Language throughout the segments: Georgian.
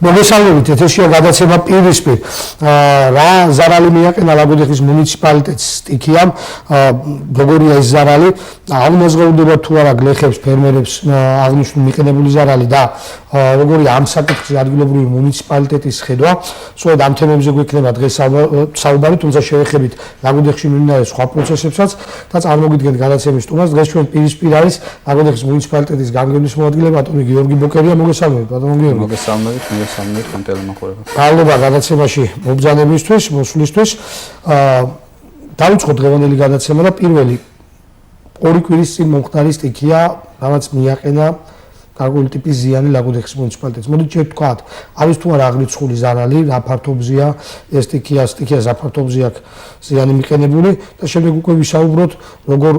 მოგესალმებით, ეთერშია გადაცემა პირისპირ. რა ზარალი მიაყენა ლაგოდეხის მუნიციპალიტეტს სტიქიამ, როგორია ის ზარალი, აღმოსგავდება თუ არა გლეხებს, ფერმერებს აღნიშნული მიყენებული ზარალი და როგორია ამ საკითხზე ადგილობრივი მუნიციპალიტეტის ხედვა. სწორედ ამ თემებზე გვექნება დღეს საუბარი, თუმცა შევეხებით ლაგოდეხში მიმდინარე სხვა პროცესებსაც და წარმოგიდგენთ გადაცემის სტუმარს. დღეს ჩვენ პირისპირ არის ლაგოდეხის მუნიციპალიტეტის გამგებლის მოადგილე ბატონი გიორგი ბოკერია. მოგესალმებით, ბატონო გიორგი. მოგესალმებით, კონტელემაყურება. მადლობა გადაცემაში მობრძანებისთვის, მოსვლისთვის. დავიწყოთ დღევანდელი გადაცემა და პირველი ორი კვირის წინ მომხდარი სტიქია, რაღაც მიაყენა გარკვეული ტიპის ზიანი ლაგოდეხის მუნიციპალიტეტს. მოდით შევთქვათ, არის თუ არა აღრიცხული ზარალი, რა ფართობზეა ეს სტიქიას რა ფართობზეა ზიანი მიყენებული და შემდეგ უკვე ვისაუბროთ, როგორ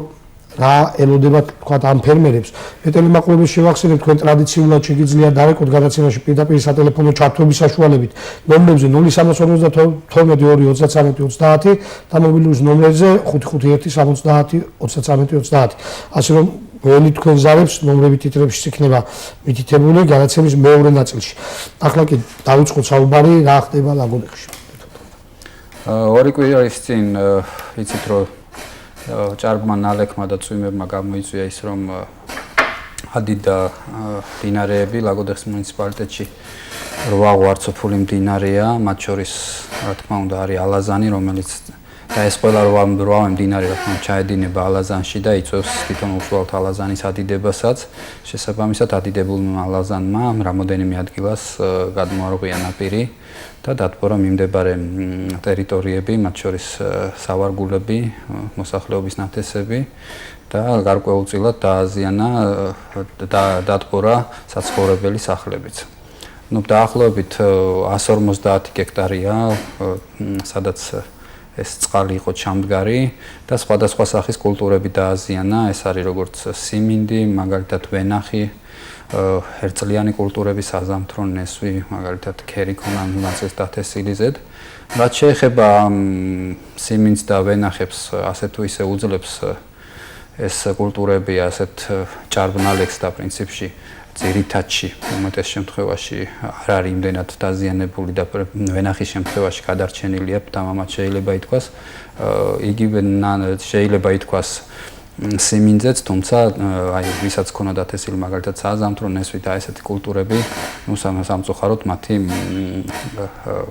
რა ელოდება თქვა ამ ფერმერებს. მეტელემაყურებელს შევახსენებ, თქვენ ტრადიციულად შეგიძლიათ დავეკოთ გადაცემაში პირდაპირ სატელეფონო ჩართვების საშუალებით ნომრებზე 0352-23-30 და მობილურის ნომერზე 551-70-30. ასე რომ ყველი თქვენ ზარებს ნომრები ტიტრებში იქნება მითითებული გადაცემის მეორე ნაწილში. ახლა კი დავიწყოთ საუბარი, რა ხდება ლაგოდეხში. ორი კვირის წინ იცით რომ ჭარბმა ნალექმა და წვიმებმა გამოიწვია ის რომ ადიდა მდინარეები ლაგოდეხის მუნიციპალიტეტში 8 ვარცოფული მდინარეა, მათ შორის რა თქმა უნდა არის ალაზანი, რომელიც და ეს ყველა 8 მდინარე რა თქმა უნდა ჩაედინება ალაზანში და იწვევს თვითონ უშუალოდ ალაზანის ადიდებასაც. შესაბამისად ადიდებულმა ალაზანმა რამოდენიმე ადგილას გადმოარღვია ნაპირი და დათბორა მიმდებარე ტერიტორიები, მათ შორის სავარგულები, მოსახლეობის ნათესები და გარკვეულწილად დააზიანა და დათბორა საცხოვრებელი სახლებიც. დაახლოებით 150 გექტარია, სადაც ეს წყალი იყო ჩამდგარი და სხვადასხვა სახის კულტურები დააზიანა, ეს არის როგორც სიმინდი, მაგალითად ვენახი, ერთწლიანი კულტურები, საზამთრო ნესვი, მაგალითად ქერიქონა, ნაწილს დათესილიზედ. რაც შეეხება სიმინდს და ვენახებს, ასე თუ ისე უძლებს ეს კულტურები ასეთ ჭარბნალექს და პრინციპში ძირითადში უმეტეს შემთხვევაში არ არის იმდენად დაზიანებული და ვენახის შემთხვევაში გადარჩენილია, თამამად შეიძლება ითქვას, იგივე შეიძლება ითქვას სიმინძეც, თუმცა აი ვისაც ქონდა დათესილი მაგალითად საზამთრო ნესვი და ესეთი კულტურები, სამწუხაროდ მათი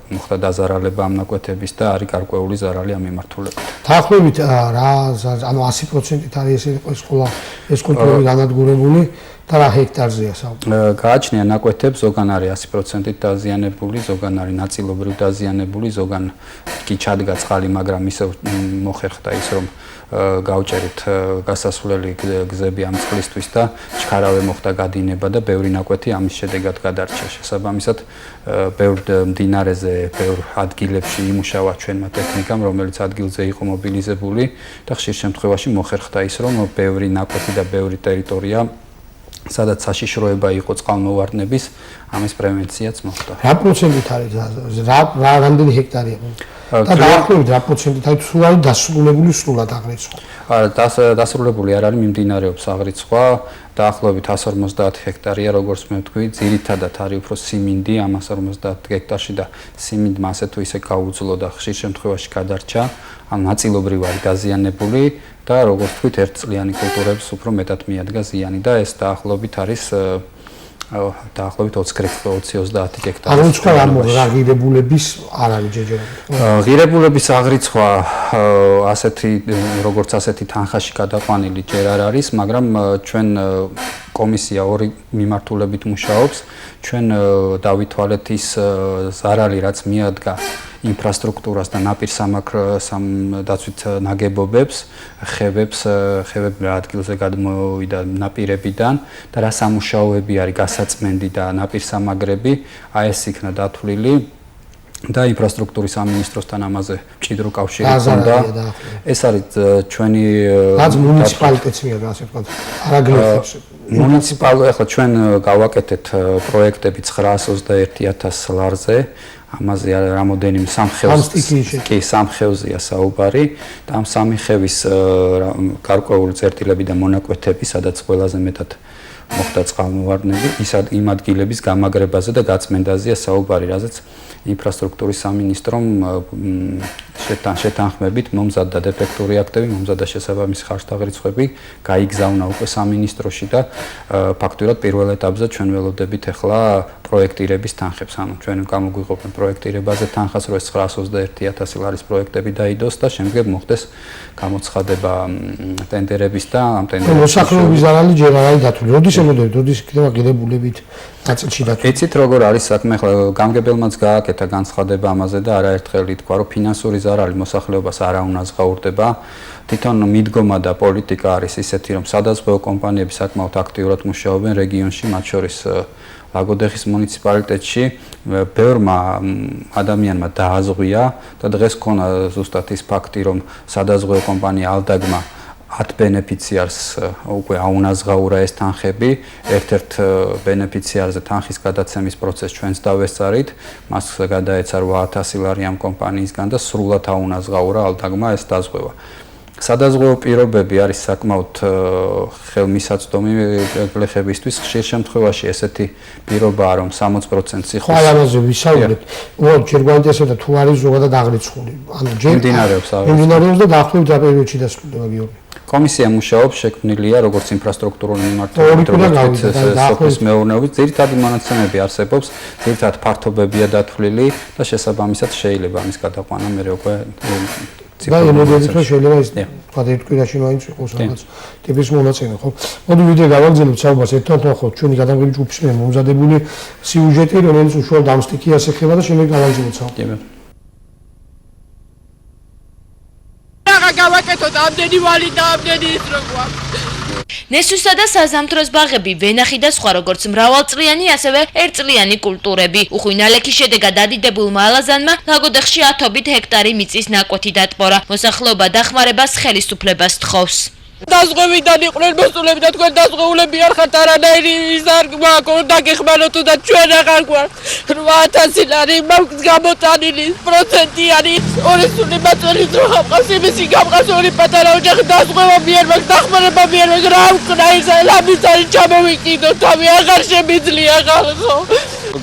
მოხდა დაზარალება ამ ნაკვეთების და არის გარკვეული ზარალი ამ მიმართულებით. დაახლოებით რა, ანუ 100%-ით არის ეს კულტურები განადგურებული და რა ჰექტარზეა საუბარი? გააჩნია ნაკვეთებს, ზოგან არის 100%-ით დაზიანებული, ზოგან არის ნაწილობრივ დაზიანებული, ზოგან კი ჩადგა წყალი, მაგრამ ისევ მოხერხდა ის, რომ გავჭერით გასასვლელი გზები ამ წყლისთვის და ჩქარავე მოხდა გადინება და ბევრი ნაკვეთი ამის შედეგად გადარჩა. შესაბამისად, ბევრ მდინარეზე, ბევრ ადგილებში იმუშავა ჩვენმა ტექნიკამ, რომელიც ადგილზე იყო მობილიზებული და ხშირ შემთხვევაში მოხერხდა ის, რომ ბევრი ნაკვეთი და ბევრი ტერიტორია სადაც საშიშროება იყო წყალმოვარდნების, ამის პრევენციაც მოხდა. რა პროცენტით არის რამდენი ჰექტარია? და დაახლოებით რა პროცენტით არის თუ არის დასრულებული სრულად აღრიცხვა? დასრულებული არ არის, მიმდინარეობს აღრიცხვა, დაახლოებით 150 ჰექტარია, როგორც მე ვთქვი, ძირითადად არის უფრო სიმინდი, ამ 150 ჰექტარში და სიმინდმა ასე თუ ისე გაუძლო და ხშირ შემთხვევაში გადარჩა, ამ ნაწილობრივ არის დაზიანებული და როგორც ვთქვით, ერთწლიანი კულტურებს უფრო მეტად მიადგა ზიანი და ეს დაახლოებით არის დაახლოებით 20-30 ჰექტარი. აღრიცხვა რა ღირებულების არ არის ჯერჯერობით? ღირებულების აღრიცხვა ასეთი როგორც ასეთი თანხაში გადაყვანილი ჯერ არ არის, მაგრამ ჩვენ კომისია ორი მიმართულებით მუშაობს. ჩვენ დავითვალეთ ის ზარალი, რაც მიადგა ინფრასტრუქტურას და ნაპირ დაცვით ნაგებობებს, ხევები რა ადგილზე გადმოვიდა ნაპირებიდან და რა სამუშაოები არის გასაწმენდი და ნაპირ სამაგრები, აი ეს იქნა დათვლილი და ინფრასტრუქტურის სამინისტროსთან ამაზე მჭიდრო კავშირი ჰქონდა. ეს არის ჩვენი რაც მუნიციპალიტეტს მიადგა, ასე ვთქვათ, არაგლეხებს. მუნიციპალიტეტი ახლა ჩვენ გავაკეთეთ პროექტები 921.000 ლარზე. ამაზე რამოდენიმე სამხევზეა საუბარი და ამ სამი ხევის გარკვეული წერტილები და მონაკვეთები, სადაც ყველაზე მეტად მოხდა წყალმოვარდნები, იმ ადგილების გამაგრებაზე და გაწმენდაზეა საუბარი, რაზეც ინფრასტრუქტურის სამინისტრომ შეთანხმებით მომზადდა დეფექტური აქტები, მომზადდა შესაბამისი ხარჯთაღრიცხვები, გაიგზავნა უკვე სამინისტროში და ფაქტურად პირველ ეტაპზე ჩვენ ველოდებით ახლა პროექტირების თანხებს, ანუ ჩვენ გამოგვიყოფენ პროექტირებაზე თანხას, რომ 921.000 ლარის პროექტები დაიდოს და შემდეგ მოხდეს გამოცხადება ტენდერების და ამ ტენდერების მოსახლეობის ზარალი ჯერ არ არის დათვლილი. როდის ემოდებით, როდის იქნება ღირებულებით ნაწილში დათვლილი? იცით როგორ არის საქმე, ხლა გამგებელმაც გააკეთა განცხადება ამაზე და არაერთხელ ითქვა, რომ ფინანსური ზარალი მოსახლეობას არ უნაზღაურდება. თვითონ მიდგომა და პოლიტიკა არის ისეთი, რომ სადაზღვევო კომპანიები საკმაოდ აქტიურად მუშაობენ რეგიონში, მათ შორის ლაგოდეხის მუნიციპალიტეტში ბევრმა ადამიანმა დააზღვია და დღეს ქონა ზუსტად ის ფაქტი, რომ სადაზღვევო კომპანია ალდაგმა 10 ბენეფიციარს უკვე აუნაზღაურა ეს თანხები. ერთ-ერთ ბენეფიციარზე თანხის გადაცემის პროცესს ჩვენც დავესწარით. მას გადაეცა 8,000 ლარი ამ კომპანიისგან და სრულად აუნაზღაურა ალდაგმა ეს დაზღვევა. სადაზღვევო პირობები არის საკმაოდ ხელმისაწვდომი გლეხებისთვის. ხშირ შემთხვევაში ესეთი პირობაა, რომ 60% სიხოს ამაზე ვისაუბრეთ. ჯერ გვაინტერესებდა თუ არის ზოგადად აღრიცხული. ანუ ჯერ მიმდინარეობს და დაახლოებით რა პერიოდში დასრულდება გიორგი? კომისია მუშაობს, შექმნილია როგორც ინფრასტრუქტურული მიმართულებით, როგორც სოფლის მეურნეობის. ძირითადი მონაცემები არსებობს, ძირითადად ფართობებია დათვლილი და შესაბამისად შეიძლება ამის გადაყვანა მე უკვე და ემოდებით რომ შეიძლება ის თქვა ერთ კვირაში მაინც იყოს რაღაც ტიპის მონაცემი, ხო? მოდი ვიდეო გავაგზავნებთ საუბარს ერთად, ხო, ჩვენი გადამღები ჯგუფის მიერ მომზადებული სიუჟეტი, რომელიც უშუალოდ ამ სტიქიას ეხება და შემდეგ გავაგზავნებთ საუბარს. გავაკეთოთ ამდენი ვალი და ამდენი ის რო გვაქვს. ნესვისა და საზამთროს ბაღები, ვენახი და სხვა როგორც მრავალწლიანი, ასევე ერთწლიანი კულტურები. უხვი ნალექის შედეგად დადიდებულმა ალაზანმა ლაგოდეხში 10 ჰექტარი მიწის ნაკვეთი დატბორა. მოსახლეობა დახმარებას ხელისუფლებას თხოვს. დაზღვევიდან იყვნენ მოსულები და თქვენ დაზღვეულები არ ხართ არანაირი ის არ გვაქვს დაგეხმაროთ თუ და ჩვენ აღარ გვაქვს 8,000 ლარი მაქვს გამოტანილი პროცენტიანი ორი სული მაწვერის დრო ხავს იმისი გამყავს ორი პატარა ოჯახი დაზღვევა მიერ მაქვს დახმარება მიერ მაქვს რა ვქნა ის ლამის არის ჩამოვიკიდო თავი აღარ შემიძლია ხალხო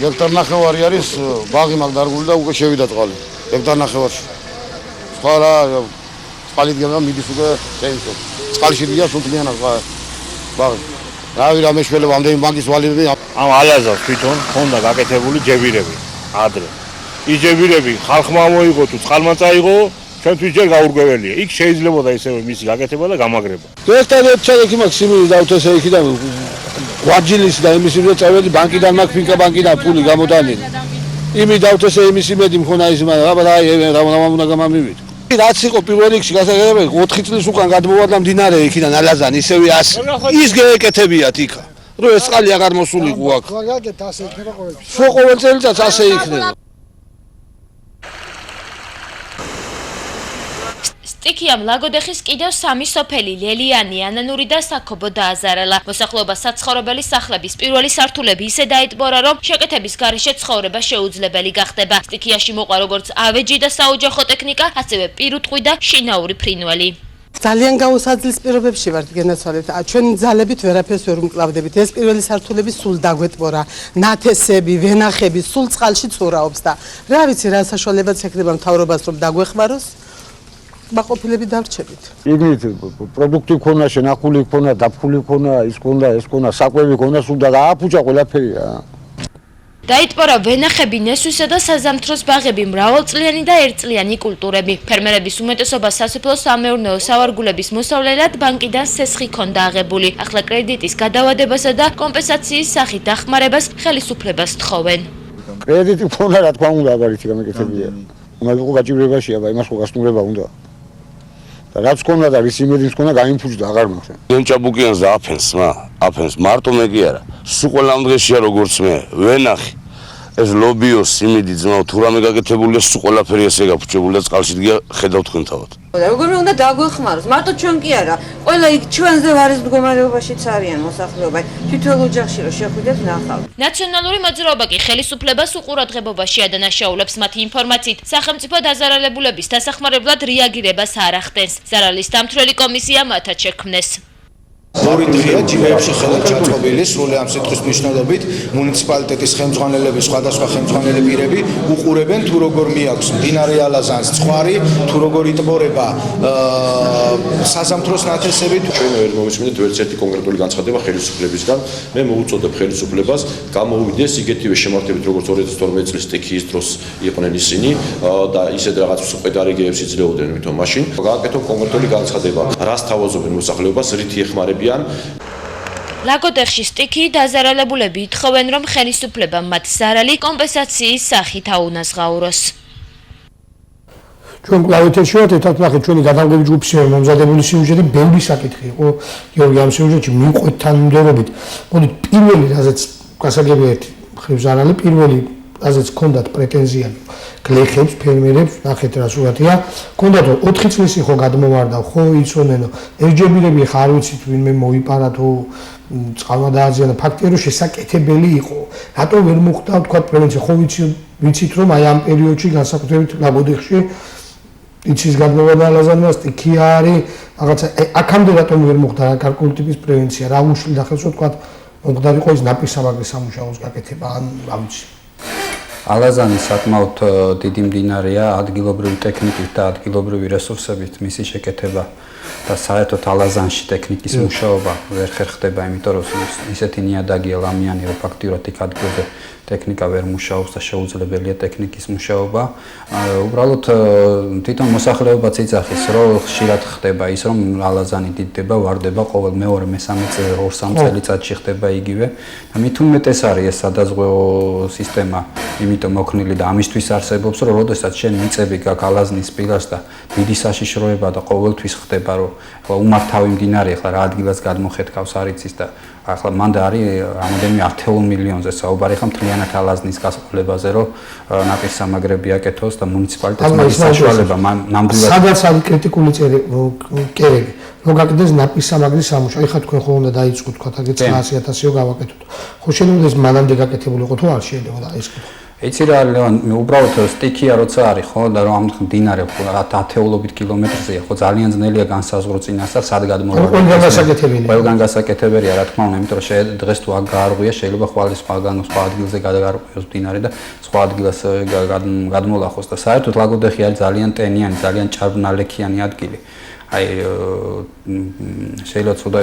ჰექტარ ნახევარი არის ბაღი მაგ დარგული და უკვე შევიდა წყალი ჰექტარ ნახევარში სხვა რა წყალი დგება მიდის უკვე შეიმსო წყალი შედია სულთლიანად ბაღი რავი რა მეშველება ამდენი ბანკის ვალები ამ ალაზას თვითონ ჰქონდა გაკეთებული ჯებირები ადრე ის ჯებირები ხალხმა მოიგო თუ წყალმა წაიღო ჩვენთვის ჯერ გაურკვეველია იქ შეიძლებოდა ისევე მისი გაკეთება და გამაგრება ერთადერთი ჩადექი მაქვს სიმინი დავთესე იქიდან ვაჯილის და იმის იმედად წავედი ბანკიდან მაქვს ფინკა ბანკიდან ფული გამოტანილი იმის დავთესე იმის იმედი მქონა ის მაგრამ რა უნდა გამამივიდ რაც იყო პირველ რიგში გასაგებია 4 წლის უკან გადმოვარდა მდინარე იქიდან ალაზანი ისევე ის გეკეთებიათ იქა რომ ეს წყალი აღარ მოსულიყო აქ მაგალითად ასე იქნება ყოველ წელიწადს ასე იქნება სტიქიამ ლაგოდეხის კიდევ 3 სოფელი ლელიანი, ანანური და საქობო დააზარალა. მოსახლეობა საცხოვრებელი სახლების პირველი სართულები ისე დაიტბორა, რომ შეკეთების გარეშე ცხოვრება შეუძლებელი გახდება. სტიქიაში მოყვა როგორც ავეჯი და საოჯახო ტექნიკა, ასევე პირუტყვი და შინაური ფრინველი. ძალიან გაუსაძლის პირობებში ვართ გენაცვალეთ. ჩვენ ძალებით ვერაფერს ვერ უმკლავდებით. ეს პირველი სართულები სულ დაგვეტბორა. ნათესები, ვენახები სულ წყალში ცხოვრობს და რა ვიცი რა საშუალებაც ექნება მთავრობას რომ დაგვეხმაროს. მაყოფილები დარჩებით. იგივე პროდუქტი ქონა, შენახული ქონა, დაფული ქონა, ის ქონა, საკვები ქონა, სულ დააფუჭა ყველაფერი რა. დაიტბორა ვენახები, ნესვისა და საზამთროს ბაღები, მრავალწლიანი და ერთწლიანი კულტურები. ფერმერების უმეტესობა სასოფლო სამეურნეო სავარგულების მოსავლელად ბანკიდან სესხი ჰქონდა აღებული. ახლა კრედიტის გადავადებასა და კომპენსაციის სახით დახმარებას ხელისუფლებას თხოვენ. კრედიტი ქონა რა თქმა უნდა აბარითი გამეკეთებია. უნდა იყო გაჭირებაშია, იმას ხო გასტუმრება უნდა. და რაც ქონდა და რის იმედიც ქონდა გაიმფუჭდა აღარ მაქვს. დენჭაბუკიანს და აფენს მარტო მე კი არა. სულ ყველა დღეშია როგორც მე ვენახი ეს ლობიოს სიმიდი ძმაო თუ რამე გაკეთებულია სულ ყველაფერი ესე გაფუჭებული და წყალში დგია ხედავთ თქვენ თავად. როგორ უნდა დაგვეხმაროს, მარტო ჩვენ კი არა, ყველა იქ ჩვენზე ვარის მდგომარეობაშიც არიან მოსახლეობა, თითოეულ ოჯახში რომ შეხვიდეთ ნახავთ. ნაციონალური მოძრაობა კი ხელისუფლებას უყურადღებობაში ადანაშაულებს მათი ინფორმაციით, სახელმწიფო დაზარალებულების დასახმარებლად რეაგირებას არ ახდენს. ზარალის დამცველი კომისია მათად შექმნეს. ორი დღეა ჯიბეებში ხელით ჩაწყობილი სრული ამ სიტყვის მნიშვნელობით მუნიციპალიტეტის ხელმძღვანელები, სხვადასხვა ხელმძღვანელი პირები უყურებენ თუ როგორ მიაქვს მდინარე ალაზანს ცხვარი, თუ როგორ იტბორება საზამთროს ნათესები. ჩვენ ვერ მომისმინეთ ვერც ერთი კონკრეტული განცხადება ხელისუფლებისგან. მე მოუწოდებ ხელისუფლებას გამოვიდეს იგეთივე შემართებით როგორც 2012 წლის სტიქიის დროს იყვნენ ისინი და ისეთ რაღაც სუპერდარიგეებს იძლეოდნენ ვითომ მაშინ. გააკეთო კონკრეტული განცხადება, რას თავაზობენ მოსახლეობას, რითი ეხმარებიან. ლაგოდეხში სტიქიით დაზარალებულები ითხოვენ, რომ ხელისუფლებამ მათ ზარალი კომპენსაციის სახით აუნაზღაუროს. ჩვენ კლავეთში ვართ, ერთად ნახეთ ჩვენი გადამღები ჯგუფის მომზადებული სიუჟეტი, ბევრი საკითხი იყო. გიორგი ამ სიუჟეტში მიყვეთ თანმიმდევრობით. მოდით პირველი რაზეც გასაგებია ერთი მხრივ ზარალი, პირველი რაზეც ჰქონდათ პრეტენზიები გლეხებს, ფერმერებს, ნახეთ რა სურათია. ჰქონდათ 4 წლის იყო გადმოვარდა, ხო იცოდნენ, ერთჯერები ხარ ვიცით ვინმე მოიპარა თუ წყალმა დააზიანა. ფაქტია რომ შესაკეთებელი იყო. რატო ვერ მოხდა თქვა პრევენცია, ხო ვიცით რომ აი ამ პერიოდში განსაკუთრებით ლაგოდეხში იცის გადმოვარდა ალაზანმა სტიქია არის, რაღაცა აქამდე რატომ ვერ მოხდა რა გარკვეული ტიპის პრევენცია, რა უშლიდა ხელს თქვა მომხდარიყო ის ნაპირსამაგრის სამუშაოს გაკეთება, ან რა ვიცი. ალაზანი საკმაოდ დიდი მდინარეა, ადგილობრივი ტექნიკით და ადგილობრივი რესურსებით მისი შეკეთება და საერთოდ ალაზანში ტექნიკის მუშაობა ვერ ხერხდება, იმიტომ რომ ისეთი ნიადაგია ლამიანი, რომ ფაქტიურად იქ ადგილზე ტექნიკა ვერ მუშაობს და შეუძლებელია ტექნიკის მუშაობა. უბრალოდ თვითონ მოსახლეობაც იცახის, რომ ხშირად ხდება ის, რომ ალაზანი დიდდება, ვარდება ყოველ მეორე მესამე 2-3 წელიწადში ხდება იგივე. და მით უმეტეს არის ეს სადაზღვეო სისტემა, იმიტომ მოქნილი და ამისთვის არსებობს, რომ როდესაც შენ მიწები გაქვს ალაზნის პირას და დიდი საშიშროება და ყოველთვის ხდება, რომ უმართავი მდინარე ახლა რა ადგილას გადმოხეთქავს არ იცის და ახლა მანდა არის რამოდენიმე 10 მილიონზე საუბარი ხა მთლიანად ალაზნის გასწორებაზე, რომ ნაპირსამაგრები აკეთოს და მუნიციპალიტეტს მაგის საშუალება ნამდვილად სადაც არის კრიტიკული კერები, რომ გაკეთდეს ნაპირსამაგრის სამუშაო. ეხლა თქვენ ხო უნდა დაიწყოთ თქვა და 900.000-ო გავაკეთოთ. ხო შეიძლება ეს მანამდე გაკეთებული იყო თუ არ შეიძლება ეს კითხვა. იცი რა ლევან, უბრალოდ სტიქია როცა არის ხო და რომ ამ მდინარე ხო ათეულობით კილომეტრზეა, ხო ძალიან ძნელია განსაზღვრო წინასწარ სად გადმოვარდა. ყველგან გასაკეთებელია რა თქმა უნდა, იმიტომ რომ დღეს თუ აქ გაარღვია, შეიძლება ხვალ სხვა ადგილზე გადაარღვიოს მდინარე და სხვა ადგილას გადმოლახოს და საერთოდ ლაგოდეხი არის ძალიან ტენიანი, ძალიან ჭარბნალექიანი ადგილი. აი შეიძლება ცოტა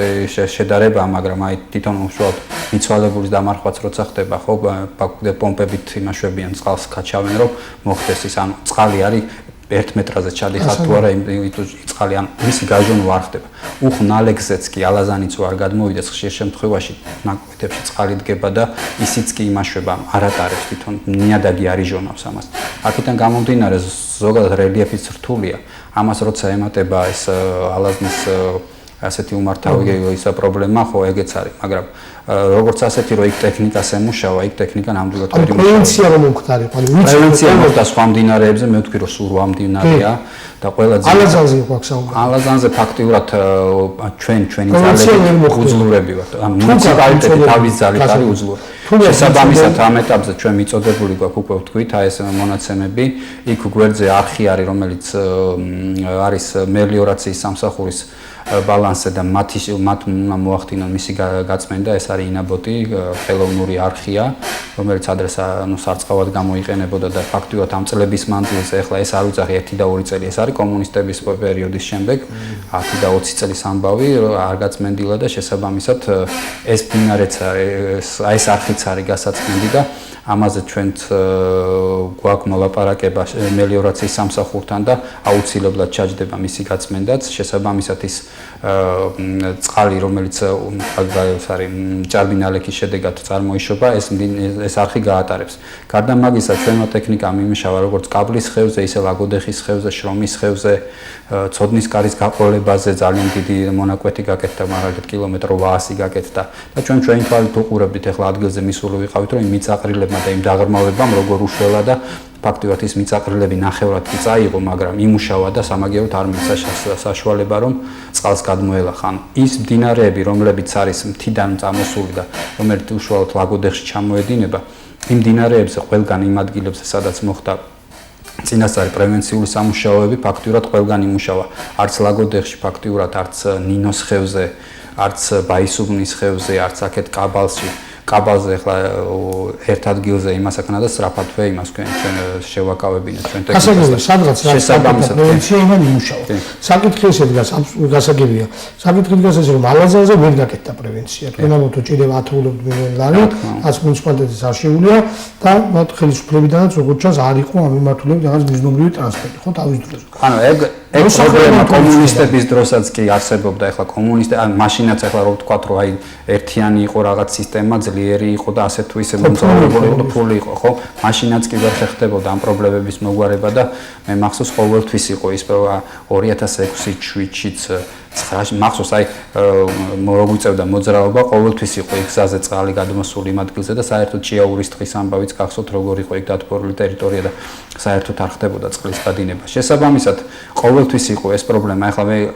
შედარება, მაგრამ აი თვითონ უშუალოდ მიცვალებულის დამარხვაც როცა ხდება, ხო, პომპებით იმაშვებიან წყალს გაჩავენ, რომ მოხდეს ის, ანუ წყალი არის 1 მეტრაზე ჩადიხარ თუ არა, წყალი ან მისი გაჟონვა არ ხდება. უხნალეგზეც კი ალაზანიც არ გადმოვიდეს ხშირ შემთხვევაში ნაკვეთებში წყალი დგება და ისიც კი იმაშვება, არატარებს თვითონ ნიადაგი არიჟონავს ამას. აქედან გამომდინარე ზოგადად რელიეფიც რთულია. ამას როცა ემატება ეს ალაზნის ასეთი უმართავი ისა პრობლემა, ხო ეგეც არის, მაგრამ როგორც ასეთი რომ იქ ტექნიკას ემუშავა, იქ ტექნიკა ნამდვილად ვერ იმუშავა. პრევენცია რომ მოხდარიყო, პრევენცია მოხდა სხვა მდინარეებზე, მე ვთქვი რომ სულ 8 მდინარეა და ყველა ალაზანზე იყო აქ საუბარი. ალაზანზე ფაქტიურად ჩვენი ძალები უძლურები ვართ. ამ მუნიციპალიტეტი თავის ძალით არის უძლური. შესაბამისად ამ ეტაპზე ჩვენ მიწოდებული გვაქვს უკვე ვთქვით, აი ეს მონაცემები, იქ გვერდზე არხი არის, რომელიც არის მელიორაციის სამსახურის ბალანსზე და მათ მოახდინონ მისი გაწმენდა, ეს არის ინაბოტი, ხელოვნური არხია, რომელიც ადრეს სარწყავად გამოიყენებოდა და ფაქტიურად ამ წლების მანძილზე, ახლა ეს არ ვიძახი 1 და 2 წელი, ეს არის კომუნისტების პერიოდის შემდეგ, 10 და 20 წლის ამბავი, არ გაწმენდილა და შესაბამისად ეს მდინარეც არის, აი ეს არხიც არის გასაწმენდი და ამაზე ჩვენც გვაქვს მოლაპარაკება მელიორაციის სამსახურთან და აუცილებლად ჩაჯდება მისი გაწმენდაც, შესაბამისად ის წყალი, რომელიც არის ჭარბინალექის შედეგად წარმოიშობა, ეს არხი გაატარებს. გარდა მაგისა, ჩვენმა ტექნიკამ იმუშავა როგორც კაბლის ხევზე, ისე ლაგოდეხის ხევზე, შრომის ხევზე, ცოდნის კარის გაყოლებაზე ძალიან დიდი მონაკვეთი გაკეთდა, მაგალითად კილომეტრო 800 გაკეთდა და ჩვენი თვალით უყურებდით, ახლა ადგილზე მისული ვიყავით, რომ იმ მიწაყრილებმა და იმ დაღრმავებამ როგორ უშველა და ფაქტიურად ის მიწაყრილები ნახევრად კი წაიღო, მაგრამ იმუშავა და სამაგიეროდ არ მიეცა საშუალება, რომ წყალს გადმოელახა. ანუ ის მდინარეები, რომლებიც არის მთიდან წამოსული და რომელიც უშუალოდ ლაგოდეხში ჩამოედინება, იმ მდინარეებზე ყველგან იმ ადგილებზე, სადაც მოხდა წინასწარი პრევენციული სამუშაოები, ფაქტიურად ყველგან იმუშავა. არც ლაგოდეხში ფაქტიურად, არც ნინოს ხევზე, არც ბაისუბნის ხევზე, არც აქეთ კაბალზე ახლა ერთ ადგილზე იმას აკნა და სწრაფადვე იმას თქვენ შევაკავებინეთ ჩვენ ტექნიკას. სადღაც შესაბამისად პრევენცია იმან იმუშავა. საკითხი ესე დგას, გასაგებია. საკითხი დგას ესე რომ ალაზანზე ვერ გაკეთდა პრევენცია. თქვენ ამბობთ ჭირდება ათეულობით მილიონი ლარი, რაც მუნიციპალიტეტის არ შეუძლია და მათ ხელისუფლებიდანაც როგორც ჩანს არ იყო ამ მიმართულებით რაღაც მიზნობრივი ტრანსპორტი, ხო თავის დროს. ანუ ეგ პრობლემა კომუნისტების დროსაც კი არსებობდა, ახლა მაშინაც ახლა რო ვთქვათ, რომ აი ერთიანი იყო რაღაც სისტემა, ძლიერი იყო და ასე თუ ისე მომწონებული იყო, ფული იყო, ხო? მაშინაც კი ვერ ხერხდებოდა ამ პრობლემების მოგვარება და მე მახსოვს ყოველთვის იყო ის 2006-7-ში 9-ში მახსოვს აი მოგვიწევდა მოძრაობა, ყოველთვის იყო იქ გზაზე წყალი გადმოსული იმ ადგილზე და საერთოდ ჭიაურის ტყის ამბავიც გახსოვთ როგორ იყო იქ დათბორული ტერიტორია და საერთოდ არ ხდებოდა წყლის გადინება. შესაბამისად ყოველთვის იყო ეს პრობლემა. ახლა მე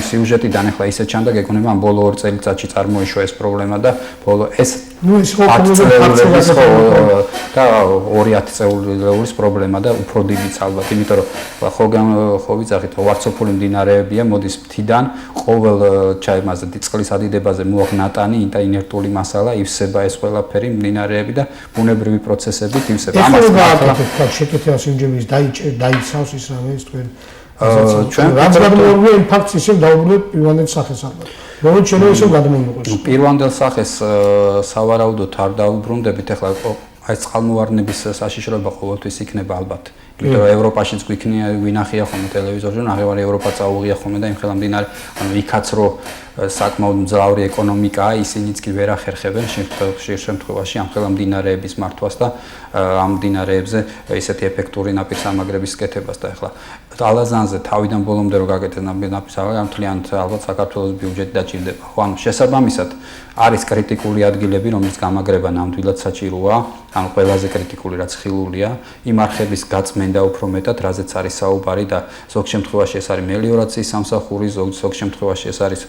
სიუჟეტიდან ახლა ისე ჩანდა გეკონება ამ ბოლო 2 წელიწადში წარმოიშვა ეს პრობლემა და ბოლო ეს ფაქტს და 2000 წელიწადის პრობლემა და უფრო დიდიც ალბათ, იმიტომ რომ ხო ვიცახით, ვარცოფული მდინარეებია, მოდის მთიდან, ყოველ ჩაიმაზე წყლის ადიდებაზე მოაქვს ნატანი და ინერტული მასალა, ივსება ეს ყველაფერი მდინარეები და ბუნებრივი პროცესებით ივსება. ამას ახლა შეკეთება სიმჯების დაიცავს ის რამე ის თქვენ ჩვენ რაც გადმოგვია იმ ფაქტს ისევ დაუბრუნდეთ პირვანდელ სახეს ალბათ. როგორც შეიძლება ისევ გადმოვიყვეს. პირვანდელ სახეს სავარაუდოდ არ დაუბრუნდებით, ახლა აი წყალმოვარდნების საშიშროება ყოველთვის იქნება ალბათ. იმიტომ რომ ევროპაშიც გვინახია ხოლმე ტელევიზორში, ნახევარი ევროპა წაუღია ხოლმე და იმ ხელა მდინარე, ანუ იქაც რო საკმაოდ მძლავრი ეკონომიკაა, ისინიც კი ვერ ახერხებენ შემთხვევაში ამ ხელა მდინარეების მართვას და ამ მდინარეებზე ესეთი ეფექტური ნაპირსამაგრების კეთებას და ახლა ალაზანზე თავიდან ბოლომდე რო გაკეთეს ნაპირსამაგრები, მთლიანად ალბათ საქართველოს ბიუჯეტი დაჭირდება. ხო, ანუ შესაბამისად არის კრიტიკული ადგილები, რომლის გამაგრება ნამდვილად საჭიროა, ანუ ყველაზე კრიტიკული რაც ხილულია, იმ არხების გაწმენდა უფრო მეტად, რაზეც არის საუბარი და ზოგ შემთხვევაში ეს არის მელიორაციის სამსახური, ზოგ შემთხვევაში ეს არის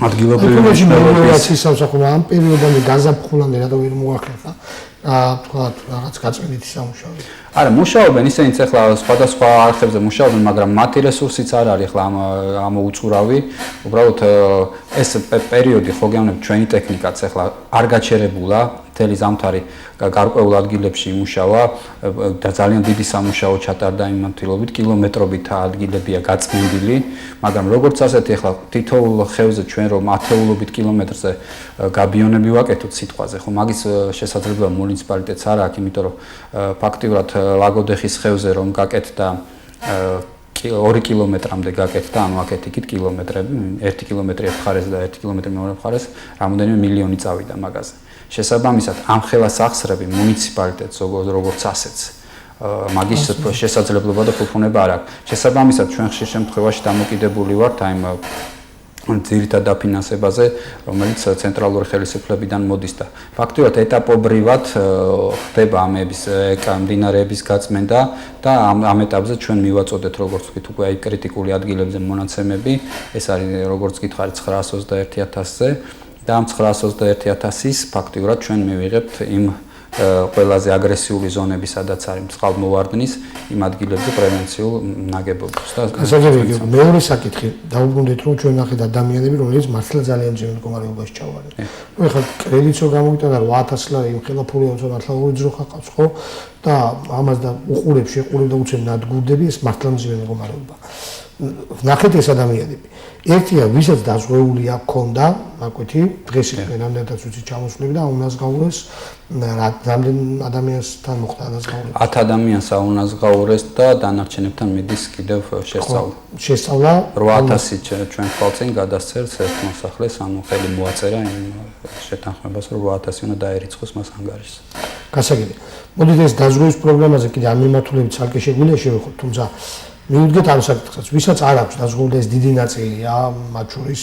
ადგილობრივი მელიორაციის სამსახური. ამ პერიოდამდე გაზაფხულამდე რატო ვერ მოახერხა თქვა რაღაც გაწმენდითი სამუშაოები? არა, მუშაობენ ისინიც ახლა სხვადასხვა არხებზე მუშაობენ, მაგრამ მათი რესურსიც არ არის ახლა ამ უწურავი. უბრალოდ ეს პერიოდი ხო გეუბნებით ჩვენი ტექნიკაც ახლა არ გაჩერებულა, მთელი ზამთარი გარკვეულ ადგილებში იმუშავა და ძალიან დიდი სამუშაო ჩატარდა იმ ადგილობით, კილომეტრობით ადგილებია გაწმენდილი, მაგრამ როგორც ასეთი ახლა თითოეულ ხევზე ჩვენ რომ ათეულობით კილომეტრზე გაბიონები ვაკეთოთ სიტყვაზე, ხო მაგის შესაძლებლობა მუნიციპალიტეტს არ აქვს, იმიტომ რომ ფაქტიურად ლაგოდეხის ხევზე რომ გაკეთდა 2 კილომეტრამდე გაკეთდა, ანუ აქეთ იქით კილომეტრები, 1 კილომეტრი ერთ მხარეს და 1 კილომეტრი მეორე მხარეს, რამოდენიმე მილიონი წავიდა მაგაზე. შესაბამისად, ამ ხელა სახსრები მუნიციპალიტეტს როგორც ასეც მაგის შესაძლებლობა და ფუფუნება არ აქვს. შესაბამისად, ჩვენ ხშირ შემთხვევაში დამოკიდებული ვართ აი ძირითად დაფინანსებაზე, რომელიც ცენტრალური ხელისუფლებიდან მოდის და ფაქტიურად ეტაპობრივად ხდება ამების მდინარეების გაწმენდა და ამ ეტაპზე ჩვენ მივაწოდეთ როგორც ვთქვით უკვე აი კრიტიკული ადგილებზე მონაცემები, ეს არის როგორც გითხარით 921.000-ზე და ამ 921.000-ის ფაქტიურად ჩვენ მივიღებთ იმ ყველაზე აგრესიული ზონები, სადაც არის წყალმოვარდნის იმ ადგილებზე პრევენციულ ნაგებობებს და გასაგებია. მეორე საკითხი, დაუბრუნდეთ რომ ჩვენ ნახეთ ადამიანები, რომლებიც მართლა ძალიან ძველ მდგომარეობაში ჩავარდნენ. ნუ ეხლა კრედიტსო გამოგიტანა 8000 ლარი იმ ხელაფული ამბობს მართლა ორი ძროხა ყავს ხო და ამას და უყურებ შეყურებ და უცებ ნადგურდები, ეს მართლა ძველ მდგომარეობა. ნახეთ ეს ადამიანები. ერთია, ვისაც დაზღვეული აქვს აკვეთი, დღეს იქნება რამდენადაც ვიცი ჩამოსვლები და უნაზღაურეს რამდენ ადამიანსთან მოხდა უნაზღაურება? 10 ადამიანს აუნაზღაურეს და დანარჩენებთან მიდის კიდევ შესწავლა. შესწავლა 8000 ჩვენ ხალხთან გადასცეს ერთ მოსახლეს, ანუ ხელი მოაწერა იმ შეთანხმებას, რომ 8000 უნდა დაერიცხოს მას ანგარიშს. გასაგებია. მოდით ეს დაზღვევის პრობლემაზე კიდე ამ მიმართულებით ცალკე შეგვიძლია შევეხოთ, თუმცა მივუდგეთ ამ საკითხს, ვისაც არ აქვს დაზღვეული ეს დიდი ნაწილია, მათ შორის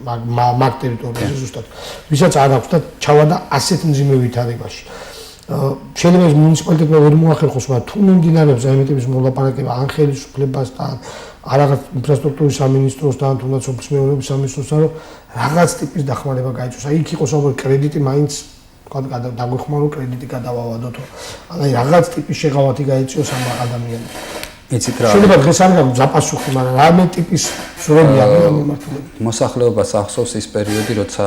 მაგ ტერიტორიაზე ზუსტად. ვისაც არ აქვს და ჩავარდა ასეთ მძიმე ვითარებაში. შეიძლება ეს მუნიციპალიტეტმა ვერ მოახერხოს, მაგრამ თუ მიმდინარეობს ზაიმეტების მოლაპარაკება ან ხელისუფლებასთან, ან რაღაც ინფრასტრუქტურის სამინისტროსთან, თუნდაც სოფლის მეურნეობის სამინისტროსთან, რომ რაღაც ტიპის დახმარება გაიწოს. აი იქ იყოს ალბათ კრედიტი მაინც დაგვეხმარო კრედიტი გადავავადოთ. აი რაღაც ტიპის შეღავათი გაიწიოს ამ ადამიანებს. იცით რა შეიძლება დღეს არ გაქვს ზაპასუხი, მაგრამ რამე ტიპის სურვილია მიმართულებით. მოსახლეობას ახსოვს ის პერიოდი, როცა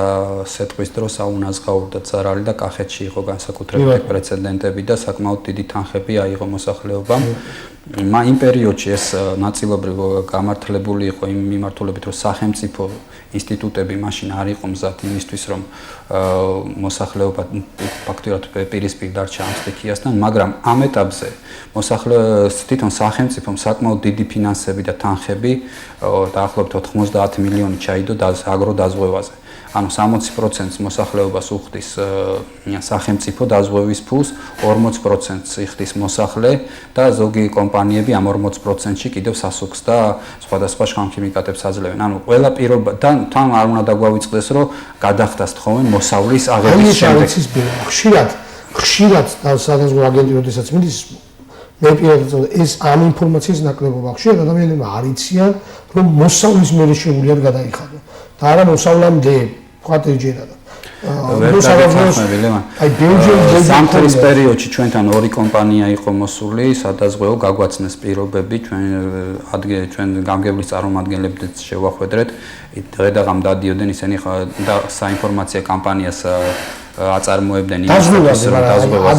სეტყვის დროს აუნაზღაურდა ზარალი და კახეთში იყო განსაკუთრებული პრეცედენტები და საკმაოდ დიდი თანხები აიღო მოსახლეობამ. იმ პერიოდში ეს ნაწილობრივ გამართლებული იყო იმ მიმართულებით, რომ სახელმწიფო ინსტიტუტები მაშინ არ იყო მზად იმისთვის, რომ მოსახლეობა ფაქტურად პირისპირ დარჩა ამ სტიქიასთან, მაგრამ ამ ეტაპზე თვითონ სახელმწიფომ საკმაოდ დიდი ფინანსები და თანხები, დაახლოებით 90 მილიონი ჩაიდო აგროდაზღვევაზე. ანუ 60%-ს მოსახლეობას უხდის სახელმწიფო დაზღვევის ფულს, 40%-ს იხდის მოსახლე და ზოგი კომპანიები ამ 40%-ში კიდევ სასუქს და სხვადასხვა შხამქიმიკატებს აძლევენ. ანუ ყველა პირობა და თან არ უნდა დაგვავიწყდეს, რომ გადახდას თხოვენ მოსავლის აღების შემდეგ. ხშირად სადაზღვევო აგენტი როდესაც მიდის, მე პირადად ეს ამ ინფორმაციის ნაკლებობა. ხშირად ადამიანები არ იციან, რომ მოსავლის მერე შეუძლიათ გადაიხადონ. და არა მოსავლამდე ვთქვათ ეჯერა და აი ბიუჯეტის პერიოდში ჩვენთან ორი კომპანია იყო მოსული, სადაზღვეო გაგვაცნეს პირობები, ჩვენ გამგებლის წარმომადგენლებიც შევახვედრეთ, დღე-დაღამ დადიოდნენ ისინი და საინფორმაციო კამპანიას აწარმოებდნენ დაზღვევაზე.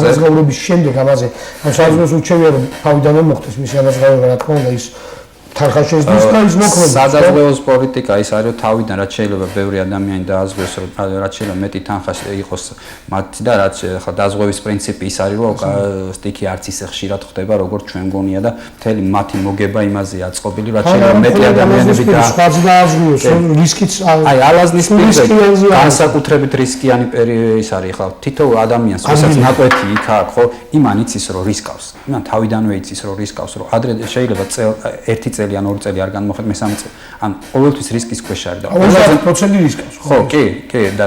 დაზღვევების შემდეგ ამაზე ამ საზღვაოს უჩვენია რომ თავიდან მოხდეს მისი დაზღვევა, რა თქმა უნდა ის თანხა შეძლის და ის მოქმედებს. სადაზღვევოს პოლიტიკა ის არის, რომ თავიდან რაც შეიძლება ბევრი ადამიანი დააზღვევოს, რაც შეიძლება მეტი თანხა იყოს მათი და რაც ხა დაზღვევის პრინციპი ის არის, რომ სტიქი არც ისე ხშირად ხდება, როგორც ჩვენ გონია და მთელი მათი მოგება იმაზეა აწყობილი, რაც შეიძლება მეტი ადამიანები დააზღვევოს, რისკიც აი ალაზნის პირზე განსაკუთრებით რისკიანი პერიოდი ის არის, ხა თითოეულ ადამიანს, ვისაც ნაკვეთი იქ აქვს, ხო, იმან იცის, რომ რისკავს. იმან თავიდანვე იცის, რომ რისკავს, რომ ადრე შეიძლება ერთი წელი ან ორი წელი არ განმოხეთ მესამე წელი. ან ყოველთვის რისკის ქვეშ არის და 50% რისკავს. ხო, კი, და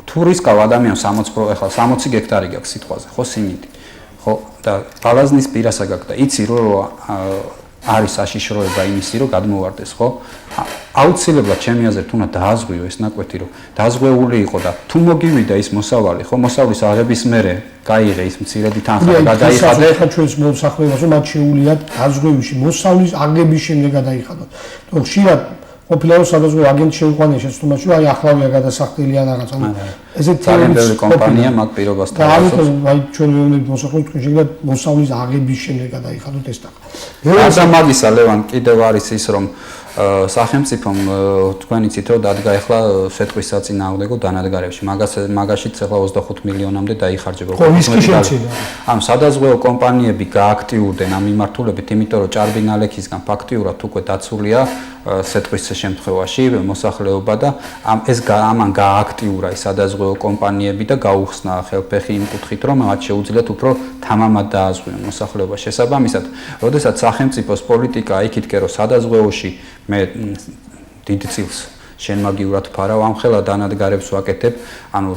თუ რისკავ ადამიანს 60% ახლა 60 გექტარი გაქვს სიტყვაზე, ხო, სიმინდი. ხო, და ალაზნის პირასა გაქვს და იცი რომ არის საშიშროება იმისი, რომ გადმოვარდეს, ხო? აუცილებლად ჩემი აზრით უნდა დააზღვიო ეს ნაკვეთი, რომ დააზღვეული იყო და თუ მოგივიდა ის მოსავალი, ხო, მოსავლის აღების მერე გაიღე ის მცირედი თანხა და გადაიხადე. ჩვენს მოსახლეობას რომ მათ შეუულიათ დაზღვევაში მოსავლის აღების შემდეგ გადაიხადოთ. თუ ხშირად ყოფილა რომ სადაზღვევო აგენტი შეუყვანია შეცდომაში, აი ახლავეა გადასახდელი ან რაღაც. ესეთ ძალიან ბევრი კომპანია მაგ პირობას და ამიტომ აი ჩვენ მეუბნებით მოსახლეობას თქვენ შეგიძლიათ მოსავლის აღების შემდეგ გადაიხადოთ ეს თანხა. და მაგისა ლევან კიდევ არის ის რომ სახელმწიფომ თქვენ იცით რომ დადგა ახლა სეტყვის საწინააღმდეგო დანადგარებში. მაგაშიც ახლა 25 მილიონამდე დაიხარჯება. ამ სადაზღვეო კომპანიები გააქტიურდნენ ამ მიმართულებით, იმიტომ რომ ჭარბინალექისგან ფაქტიურად უკვე დაცულია სეტყვის შემთხვევაში მოსახლეობა და ეს ამან გააქტიურა ის სადაზღვეო კომპანიები და გაუხსნა ხელფეხი იმ კუთხით, რომ მათ შეუძლიათ უფრო თამამად დააზღვიონ მოსახლეობა. შესაბამისად, როდესაც სახელმწიფოს პოლიტიკა იქითკე რომ სადაზღვეოში მე დიდ წილს შენმაგივრად ფარავ, ამხელა დანადგარებს ვაკეთებ, ანუ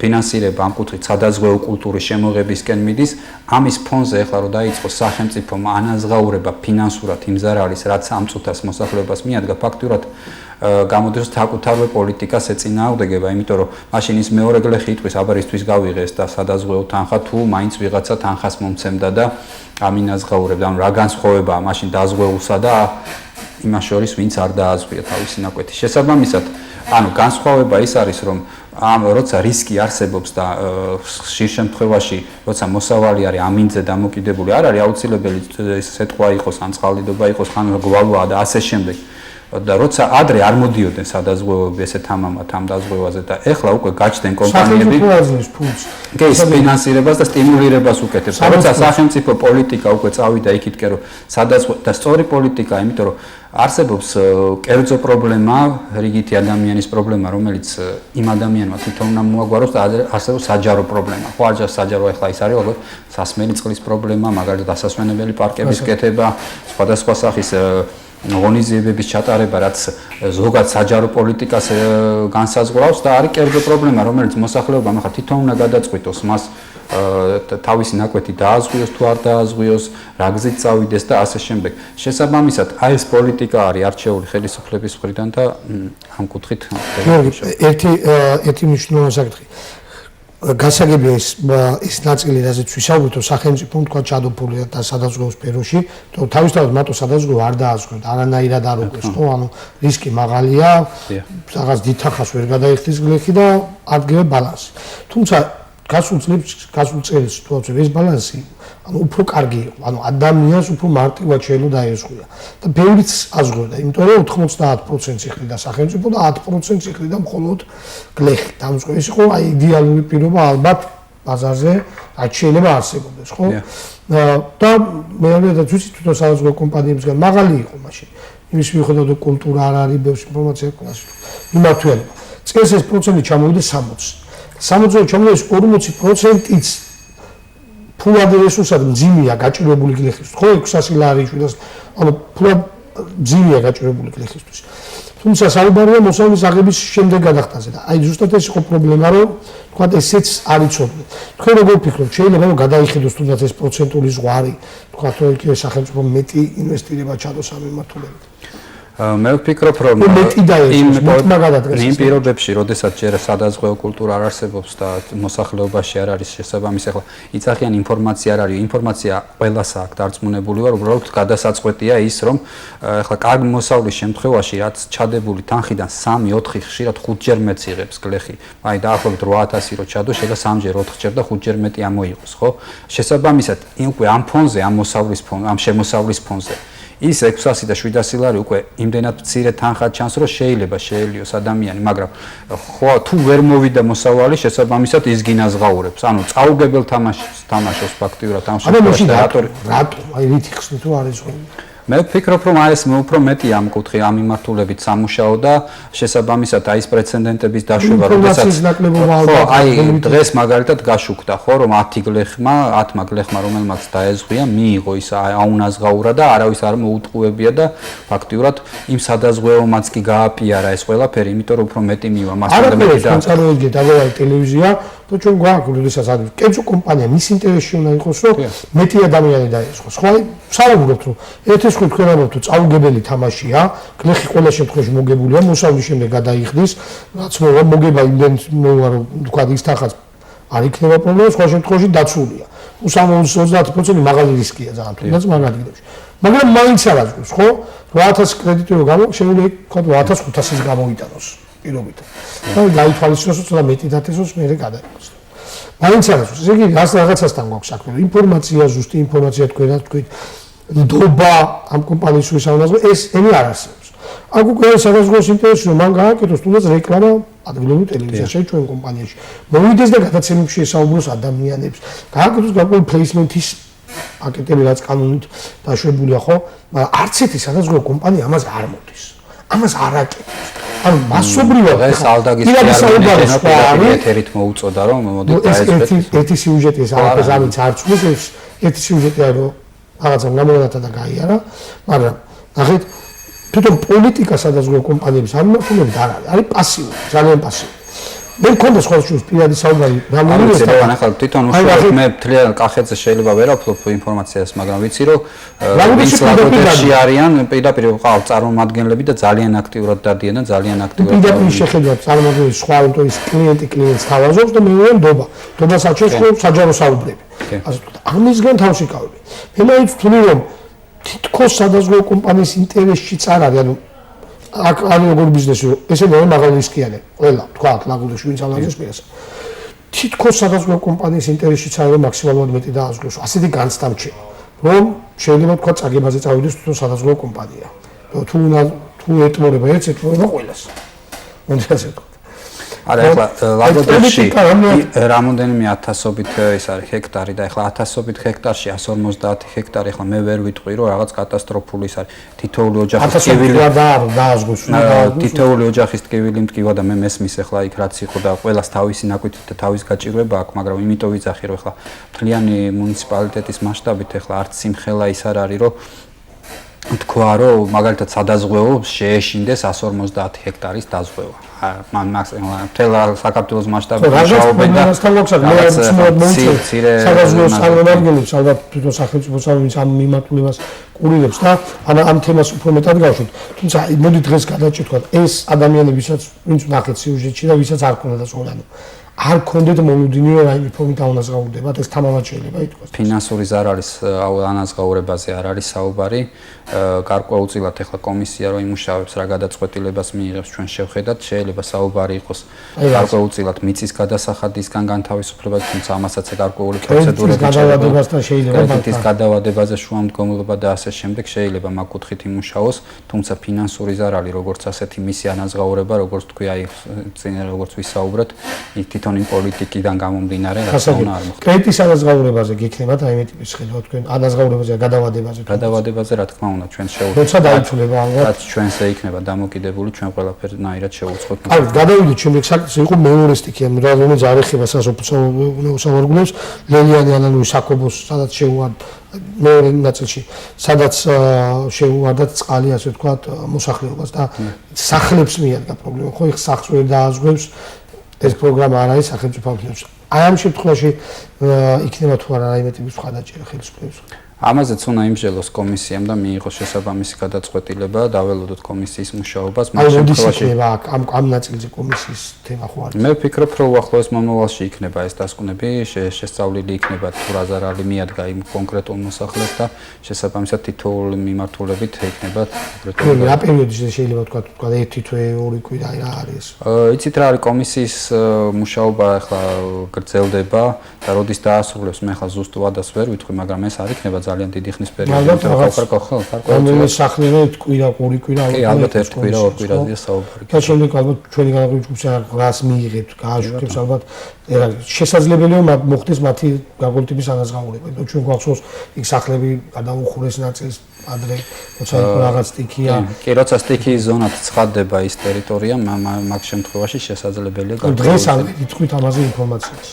ფინანსირება ამ კუთხით სადაზღვეო კულტურის შემოღებისკენ მიდის, ამის ფონზე ახლა რომ დაიწყოს სახელმწიფომ ანაზღაურება ფინანსურად იმ ზარალის, რაც ამ წუთას მოსახლეობას მიადგა, ფაქტურად გამოდის საკუთარვე პოლიტიკას ეწინააღმდეგება, იმიტომ რომ მაშინ ის მეორე გლეხი იტყვის, აბა რისთვის გავიღეს და სადაზღვეო თანხა თუ მაინც ვიღაცა თანხას მომცემდა და ამინაზღაურებდა, ანუ რა განსხვავებაა მაშინ დაზღვეულსა და იმას შორის ვინც არ დააზღვია თავისი ნაკვეთი. შესაბამისად, ანუ განსხვავება ის არის, რომ როცა რისკი არსებობს და ხშირ შემთხვევაში, როცა მოსავალი არის ამინძე დამოკიდებული, არ არის აუცილებელი სეტყვა იყოს, ან წყალდიდობა იყოს, ან გვალვაა და ასე შემდეგ. და როცა ადრე არ მოდიოდნენ სადაზღვევოები ესე თამამად ამ დაზღვევაზე და ეხლა უკვე გაჩნდნენ კომპანიები კი ეს ფინანსირებას და სტიმულირებას უკეთებს. როცა სახელმწიფო პოლიტიკა უკვე წავიდა იქითკენ რომ სადაზღვე და სწორი პოლიტიკა, იმიტომ რომ არსებობს კერძო პრობლემა, რიგითი ადამიანის პრობლემა, რომელიც იმ ადამიანმა თვითონ უნდა მოაგვაროს და არსებობს საჯარო პრობლემა. ხო, საჯარო ახლა ის არის როგორც სასმელი წყლის პრობლემა, მაგალითად დასასვენებელი პარკების კეთება, სხვადასხვა სახის ღონისძიებების ჩატარება, რაც ზოგად საჯარო პოლიტიკას განსაზღვრავს და არის კერძო პრობლემა, რომელიც მოსახლეობამ ახლა თვითონ უნდა გადაწყვიტოს მას თავისი ნაკვეთი დააზღვიოს თუ არ დააზღვიოს, რა გზით წავიდეს და ასე შემდეგ. შესაბამისად, აი ეს პოლიტიკა არის არჩეული ხელისუფლების მხრიდან და ამ კუთხით ერთი მნიშვნელოვანი საკითხი. გასაგებია ეს ნაწილი, რაზეც ვისაუბრეთ, სახელმწიფო თქვა ჩადოფულია და სადაზღვეო სფეროში, თავისთავად მარტო სადაზღვეო არ დააზღვევთ, არანაირად არ უყურს, ხო, ანუ რისკი მაღალია, რაღაც დიდთახას ვერ გადაიხდის გლეხი და ადგება ბალანსი. თუმცა გასულ წელს სიტუაცია ეს ბალანსი ანუ უფრო კარგი იყო, ანუ ადამიანს უფრო მარტივად შეიძლება დაეզღუა და ბევრიც აზღვევდა, იმიტომ რომ 90% იხლიდა სახელმწიფო და 10% იხლიდა მხოლოდ გლეხი. დამწყების იყო აი იდეალური პირობა ალბათ ბაზარზე რაც შეიძლება არსებობდეს, ხო? და მეორე და თვითონ საზღვაო კომპანიებისგან მაღალი იყო მაშინ. იმის მიუხედავად რომ კულტურა არ არის, ბევრი ინფორმაცია ყავს. მიმართულება. წელს ეს პროცენტი ჩამოვიდა 60. 60-ზე ჩამოვიდა 40%-იც ფულად რესურსად მძიმეა გაჭირვებული გლეხისთვის. ხო, 600 ლარი შვიდას, ანუ ფულად მძიმეა გაჭირვებული გლეხისთვის. თუმცა საუბარია მოსავლის აღების შემდეგ გადახდაზე და აი ზუსტად ეს იყო პრობლემა, რომ თქვა ესეც არ იცოდნენ. თქვენ როგორ ფიქრობთ, შეიძლება რომ გადაიხედოს თუნდაც ეს პროცენტული ზღვარი, თქვა რომ იქ სახელმწიფო მეტი ინვესტირება ჩადოს ამ მიმართულებით. მე ვფიქრობ, რომ იმ პირობებში, როდესაც ჯერ სადაზღვეო კულტურა არ არსებობს და მოსახლეობაში არ არის შესაბამისი, ახლა იცახიან ინფორმაცია არ არის, ინფორმაცია ყველას აქვს დარწმუნებული ვარ, უბრალოდ გადასაწყვეტია ის, რომ ახლა კარგი მოსავლის შემთხვევაში, რაც ჩადებული თანხიდან 3-4 ხშირად 5-ჯერ მეც იღებს გლეხი. აი დაახლოებით 8000 რო ჩადო, შეიძლება 3-ჯერ, 4-ჯერ და 5-ჯერ მეტი ამოიღოს, ხო? შესაბამისად, უკვე ამ ფონზე, ამ შემოსავლის ფონზე ის 600 და 700 ლარი უკვე იმდენად მცირე თანხად ჩანს, რომ შეიძლება შეელიოს ადამიანი, მაგრამ ხო თუ ვერ მოვიდა მოსავალი, შესაბამისად ის გინაზღაურებს. ანუ წაუგებელ თამაშობს ფაქტიურად ამ შემთხვევაში რატო? აი რითი ხსნით რომ არის ხო? მე ვფიქრობ, რომ არის უფრო მეტი ამ კუთხე ამ მიმართულებით სამუშაო და შესაბამისად აი ეს პრეცედენტების დაშვება, როდესაც აი დღეს მაგალითად გაშუქდა, ხო, რომ 10 გლეხმა, რომელმაც დაეზღვია, მიიღო ის აუნაზღაურა და არავის არ მოუტყუებია და ფაქტიურად იმ სადაზღვეომაც კი გააპიარა ეს ყველაფერი, იმიტომ რომ უფრო მეტი მივა მასთან და მეტი და წარმოიდგინეთ, აგერ ტელევიზია და ჩვენ გვაქვს, როდესაც არის კერძო კომპანია, მის ინტერესში უნდა იყოს, რომ მეტი ადამიანი დაეწყოს. ხო, აი საუბრობთ, რომ ერთის ხო თქვენ ამბობთ, რომ წაუგებელი თამაშია, გლეხი ყველა შემთხვევაში მოგებულია, მოსავლის შემდეგ გადაიხდის, რაც მოგება იმდენ მოვა, რომ თქვა ის თანხაც არ იქნება პრობლემა, სხვა შემთხვევაში დაცულია. 30% მაღალი რისკია ძალიან, თუნდაც მაგ ადგილებში. მაგრამ მაინც არ აღწევს, ხო? 8000 კრედიტი რო გამო, შეიძლება თქვა 8500-ის გამოიტანოს. პირობით. და გაითვალისწინოს, რომ ცოტა მეტი დათესოს, მე გადაიღოს. მაინც არ არის. ესე იგი, რაღაცასთან გვაქვს საქმე. ინფორმაცია, ზუსტი ინფორმაცია თქვით, ნდობა ამ კომპანიის შესაძლებლობა, ეს ენი არ არსებობს. აქ უკვე სადაზღვეოს ინტერესი, რომ მან გააკეთოს თუნდაც რეკლამა ადგილობრივ ტელევიზიაში, ჩვენ კომპანიაში. მოვიდეს და გადაცემებში ესაუბროს ადამიანებს. გააკეთოს გარკვეული პლეისმენტის პაკეტები, რაც კანონით დაშვებულია, ხო? მაგრამ არც ერთი სადაზღვეო კომპანია ამას არ მოდის. ამას არ აკეთებს. ანუ მასობრივად ეს ალდაგის პირადი ეთერით მოუწოდა, რომ მოდი დაეცეთ. ერთი სიუჟეტი ეს ამის არც უწევს, ერთი სიუჟეტია, რომ რაღაცამ გამოვიდა და გაიარა, მაგრამ ნახეთ, თვითონ პოლიტიკა სადაზღვეო კომპანიების ამმართველობით არ არის, არის პასიური, ძალიან პასიური. მე მქონდა სხვა შუის პირადი საუბარი რამოდენიმე ახლა თვითონ უშუალოდ მე მთლიან კახეთზე შეიძლება ვერ ავფლობ ინფორმაციას, მაგრამ ვიცი რომ ლაგოდეხში არიან პირდაპირ ყავს წარმომადგენლები და ძალიან აქტიურად დადიან და ძალიან აქტიურად პირდაპირ შეხედვათ წარმომადგენლების სხვა ამტოვის klients თავაზობს და მეორე ნდობა. ნდობას აჩვენს რომ საჯარო საუბრები. ასე ვთქვათ, ამისგან თავში კავები. მე მაინც ვთვლი რომ თითქოს სადაზღვეო კომპანიის ინტერესშიც არ არის, ანუ აქ არის როგორი ბიზნესი, ესენი არის მაღალი რისკიანი. ყველა, თქვა, ლაგოდეხში ვინც ალანზეს პირას. თითქოს სადაზღვეო კომპანიის ინტერესშიც არის რომ მაქსიმალურად მეტი დააზღვიოს. ასეთი განცდა მჩნევა, რომ შეიძლება თქვა წაგებაზე წავიდეს თვითონ სადაზღვეო კომპანია. თუ ეტმორება ერთს, ეტმორება ყველას. მოდი ასე ვთქვათ. არა, ეხლა ლაგოდეხში რამოდენიმე ათასობით ის არის ჰექტარი და ეხლა 1000-ობით ჰექტარში 150 ჰექტარი ეხლა მე ვერ ვიტყვი რომ რაღაც კატასტროფული ის არის. თითოეული ოჯახის ტკივილი დააზღვის. თითოეული ოჯახის ტკივილი მტკივა და მე მესმის ეხლა იქ რაც იყო და ყველას თავისი ნაკვეთი და თავის გაჭირვება აქვს, მაგრამ იმიტომ ვიძახი რომ ეხლა მთლიანი მუნიციპალიტეტის მასშტაბით ეხლა არც სიმხელა ის არ არის რომ თქვა რომ მაგალითად სადაზღვეო შეეშინდეს 150 ჰექტარის დაზღვევა. მაქსიმალურად მთელ საქართველოს მასშტაბით მუშაობენ და სადაზღვეო წარმომადგენლებს ალბათ თვითონ სახელმწიფო სამმის ამ მიმართულებას ყურილებს და ამ თემას უფრო მეტად გავშვით. თუმცა მოდი დღეს გადავჭირთვათ ეს ადამიანებისაც ვინც ნახეთ სიუჟეტში და ვისაც არ ქონდა ზღოლანო. არ ქონდეთ მომდინო რაიმე ფორმით აუნაზღაურდებათ ეს თამამად შეიძლება ითქვას. ფინანსური ზარალის ანაზღაურებაზე არ არის საუბარი. გარკვეულწილად ეხლა კომისია რო იმუშავებს რა გადაწყვეტილებას მიიღებს ჩვენ შევხედათ, შეიძლება საუბარი იყოს გარკვეულწილად მიწის გადასახადისგან განთავისუფლებას, თუმცა ამასაც გარკვეული პროცედურები კრედიტის გადავადებაზე შუამდგომლობა და ასე შემდეგ შეიძლება მაგ კუთხით იმუშაოს, თუმცა ფინანსური ზარალი როგორც ასეთი მისი ანაზღაურება, როგორც თქვი აი წინ როგორც ვისაუბრეთ, თვითონ იმ პოლიტიკიდან გამომდინარე რაც უნდა არ მოხდეს. კრედიტის ანაზღაურებაზე გიქნება და აი მეტი შეხედვა თქვენ ანაზღაურებაზე გადავადებაზე. გადავადებაზე რა თქმა უნდა ჩვენ შევუწყოთ. როცა დაითვლება ალბათ რაც ჩვენზე იქნება დამოკიდებული, ჩვენ ყველაფერნაირად შევუწყოთ. აი გადავიდეთ შემდეგ საკითხზე იყო მეორე სტიქია, რომელიც არ ეხება სასოფლო სამსახურებს, ლელიანი ანალოგი საქობოს, სადაც შეუვარდა მეორე ნაწილში, სადაც შეუვარდა წყალი, ასე ვთქვათ, მოსახლეობას და სახლებს მიადგა პრობლემა. ხო, ეს სახლს ვერ დააზღვევს ეს პროგრამა არ არის სახელმწიფო ფინანსებში. აი ამ შემთხვევაში იქნება თუ არა რაიმე ტიპის მხარდაჭერა ხელისუფლების. ამაზეც უნდა იმსჯელოს კომისიამ და მიიღოს შესაბამისი გადაწყვეტილება, დაველოდოთ კომისიის მუშაობას. ამ შემთხვევაში ამ ნაწილზე კომისიის თემა ხო არის? მე ვფიქრობ, რომ უახლოეს მომავალში იქნება ეს დასკვნები, შესწავლილი იქნება თუ რა ზარალი მიადგა იმ კონკრეტულ მოსახლეს და შესაბამისად თითოეული მიმართულებით იქნება კონკრეტული. რა პერიოდში შეიძლება თქვა 1 თვე, 2 კვირა რა არის? იცით რა არის კომისიის მუშაობა ახლა გრძელდება და როდის დაასრულებს მე ახლა ზუსტ ვადას ვერ ვიტყვი, მაგრამ ეს არ იქნება ძალიან დიდი ხნის პერიოდი. რამდენი სახლი რო კვირა, 2 კვირა, კი, ალბათ 1 კვირა, 2 კვირაზეა საუბარი. და შემდეგ ალბათ ჩვენი განაკვეთს რას მიიღებთ, გააშვებს ალბათ შესაძლებელია მოხდეს მათი გარკვეული ანაზღაურება. ჩვენ გვახსოვს იქ სახლები გადაუხურეს ნაწილს ადრე, როცა იყო რაღაც სტიქია. კი, როცა სტიქიის ზონად ცხადდება ის ტერიტორია, მაგ შემთხვევაში შესაძლებელია გარკვეული. დღეს არ იტყვით ამაზე ინფორმაციას.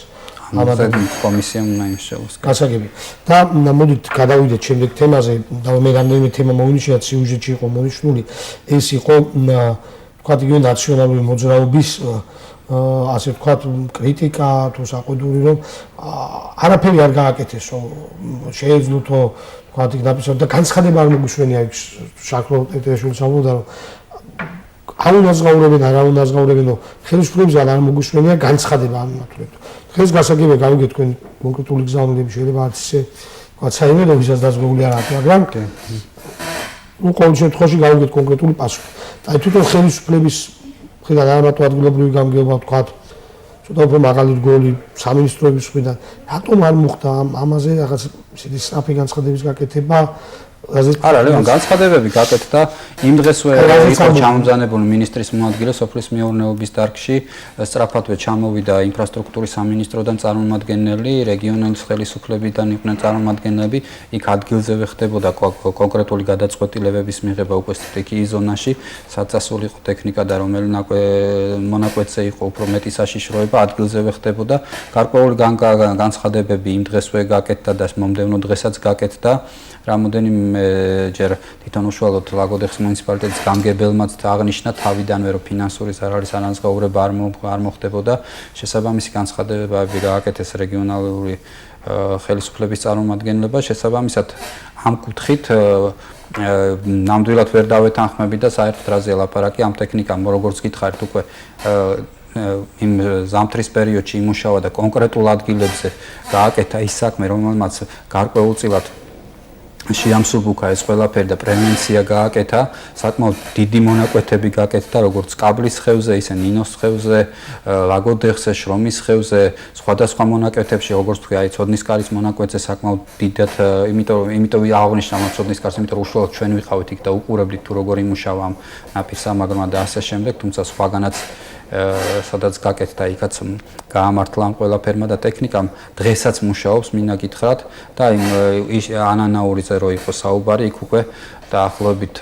ამაზე კომისიამ უნდა იმსჯელოს. გასაგები. და მოდით გადავიდეთ შემდეგ თემაზე, და მე რამდენიმე თემა მოვინიშნეთ სიუჟეტში იყო მონიშნული, ეს იყო თქვათ იგივე ნაციონალური მოძრაობის ასე ვთქვათ კრიტიკა თუ საყიდური რომ არაფერი არ გააკეთეს, რომ შეეძლოთ თქვათ იქ დაფიქსიროთ და განცხადება არ მოგვიშვენია იქ შაქრო ტეტეშვილს ამბობდა რომ არ უნაზღაურებენ, არ უნაზღაურებენ, ხელისუფლების არ მოგვიშვენია განცხადება არ მიმართულებთ. დღეს გასაგებია გავიგეთ თქვენ კონკრეტული გზავნილები შეიძლება არც ისე თქვათ საიმედო ვისაც დაზღვეული არ აქვს, მაგრამ ნუ ყოველ შემთხვევაში გავიგეთ კონკრეტული პასუხი. და თვითონ ხელისუფლების მხრიდან არ მარტო ადგილობრივი გამგეობა თქვათ ცოტა უფრო მაღალი რგოლი სამინისტროების მხრიდან რატომ არ მოხდა ამაზე რაღაც ისეთი სწრაფი განცხადების გაკეთება? არა, ლევან, განცხადებები გაკეთდა იმ დღესვე იყო ჩამომზანებული მინისტრის მოადგილე სოფლის მეურნეობის დარგში, სწრაფადვე ჩამოვიდა ინფრასტრუქტურის სამინისტროდან წარმომადგენელი, რეგიონალის ხელისუფლებიდან იყვნენ წარმომადგენლები, იქ ადგილზევე ხდებოდა კონკრეტული გადაწყვეტილებების მიღება უკვე სტიქიის ზონაში, საწასული იყო ტექნიკა და რომელი მონაკვეთზე იყო უფრო მეტი საშიშროება, ადგილზევე ხდებოდა. გარკვეული განცხადებები იმ დღესვე გაკეთდა და მომდევნო დღესაც გაკეთდა. რამოდენიმე ჯერ თვითონ უშუალოდ ლაგოდეხის მუნიციპალიტეტის გამგებელმაც აღნიშნა თავიდანვე რომ ფინანსური ზარალის ანაზღაურება არ მოხდებოდა. შესაბამისი განცხადებები გააკეთეს რეგიონალური ხელისუფლების წარმომადგენლობა. შესაბამისად ამ კუთხით ნამდვილად ვერ დავეთანხმები და საერთოდ რაზე ლაპარაკი ამ ტექნიკამ როგორც გითხარით უკვე იმ ზამთრის პერიოდში იმუშავა და კონკრეტულ ადგილებზე გააკეთა ის საქმე რომელმაც გარკვეულწილად შეამსუბუქა ეს ყველაფერი და პრევენცია გააკეთა, საკმაოდ დიდი მონაკვეთები გააკეთა, როგორც კაბლის ხევზე, ისე ნინოს ხევზე, ლაგოდეხზე, შრომის ხევზე, სხვადასხვა მონაკვეთებში, როგორც თქვი, აი ცოდნისკარის მონაკვეთზე საკმაოდ დიდად, იმიტომ აღნიშნა ცოდნისკარს, იმიტომ რომ უშუალოდ ჩვენ ვიყავით იქ და უყურებდით თუ როგორ იმუშავა ამ ნაპირსამაგრმა და ასე შემდეგ, თუმცა სხვაგანაც სადაც გაკეთდა იქაც გაამართლა ამ ყველაფერმა და ტექნიკამ დღესაც მუშაობს მინდა გითხრათ და იმ ანანაურიზე რო იყო საუბარი იქ უკვე დაახლოებით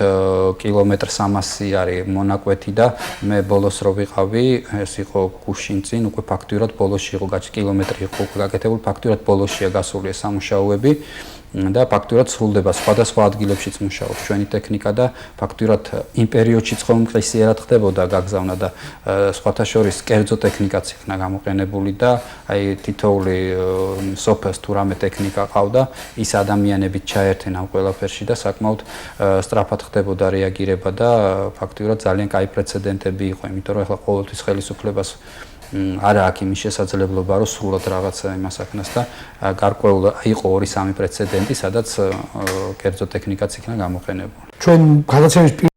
კილომეტრ 300 არის მონაკვეთი და მე ბოლოს რო ვიყავი ეს იყო გუშინ წინ უკვე ფაქტურად ბოლოში იყო კილომეტრი იყო უკვე გაკეთებული ფაქტურად ბოლოშია გასული ეს სამუშაოები და ფაქტურად სრულდება სხვადასხვა ადგილებშიც მუშაობს ჩვენი ტექნიკა და ფაქტურად იმ პერიოდშიც ხომ მყისიერად ხდებოდა გაგზავნა და სხვათა შორის კერძო ტექნიკაც იქნა გამოყენებული და აი თითოეული სოფელს თუ რამე ტექნიკა ყავდა ის ადამიანებით ჩაერთენ ამ ყველაფერში და საკმაოდ სწრაფად ხდებოდა რეაგირება და ფაქტურად ძალიან კაი პრეცედენტები იყო იმიტომ რომ ახლა ყოველთვის ხელისუფლებას არა აქ იმის შესაძლებლობა რომ სრულად რაღაცა იმას აქნას და გარკვეულ იყო 2-3 პრეცედენტი სადაც კერძო ტექნიკაც იქნა გამოყენებული. ჩვენ გადაცემის